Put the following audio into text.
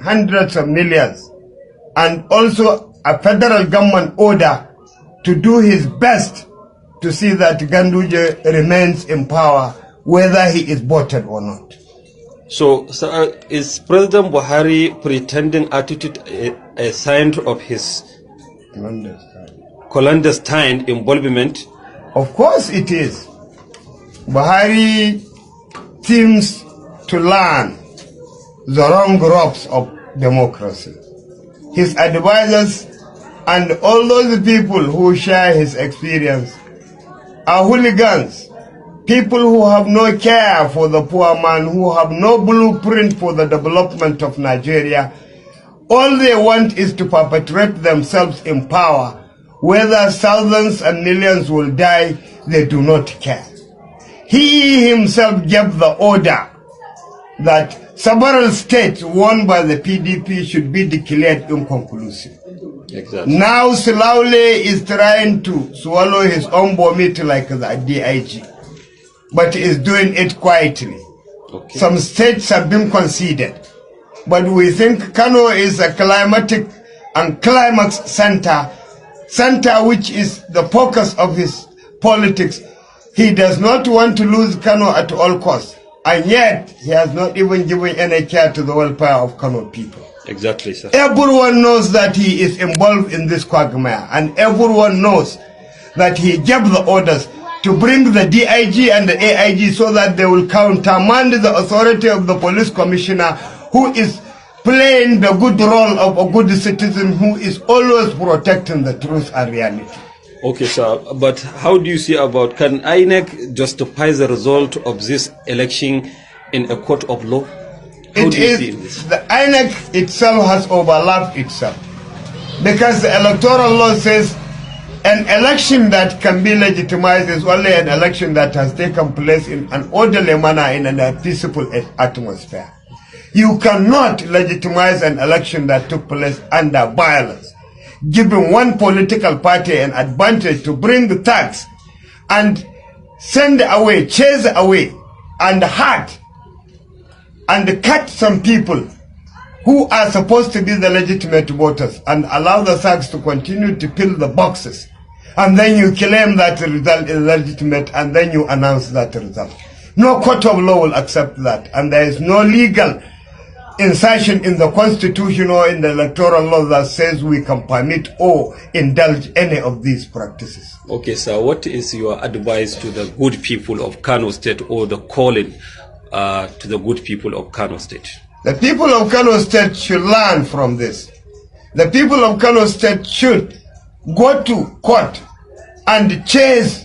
hundreds of millions, and also a federal government order to do his best to see that Ganduje remains in power, whether he is voted or not. So, is President Buhari pretending attitude a sign of his clandestine involvement? Of course it is. Buhari seems to learn the wrong ropes of democracy. His advisors and all those people who share his experience are hooligans, people who have no care for the poor man, who have no blueprint for the development of Nigeria. All they want is to perpetuate themselves in power. Whether thousands and millions will die, they do not care. He himself gave the order that several states won by the PDP should be declared inconclusive. Exactly. Now slowly is trying to swallow his own vomit like the DIG, but is doing it quietly. Okay. Some states have been conceded, but we think Kano is a climatic and climax center which is the focus of his politics. He does not want to lose Kano at all costs, and yet he has not even given any care to the welfare of Kano people. Exactly, sir. Everyone knows that he is involved in this quagmire, and everyone knows that he gave the orders to bring the DIG and the AIG so that they will countermand the authority of the police commissioner, who is playing the good role of a good citizen who is always protecting the truth and reality. Okay, sir, but how do you see about, can INEC justify the result of this election in a court of law? How do you see this? The INEC itself has overlapped itself, because the electoral law says an election that can be legitimized is only an election that has taken place in an orderly manner in a peaceful atmosphere. You cannot legitimize an election that took place under violence, giving one political party an advantage to bring the tax and send away, chase away, and hurt and cut some people who are supposed to be the legitimate voters, and allow the thugs to continue to fill the boxes. And then you claim that the result is legitimate, and then you announce that result. No court of law will accept that, and there is no legal insertion in the constitution or in the electoral law that says we can permit or indulge any of these practices. Okay, sir, what is your advice to the good people of Kano State, or the calling to the good people of Kano State? The people of Kano State should learn from this. The people of Kano State should go to court and chase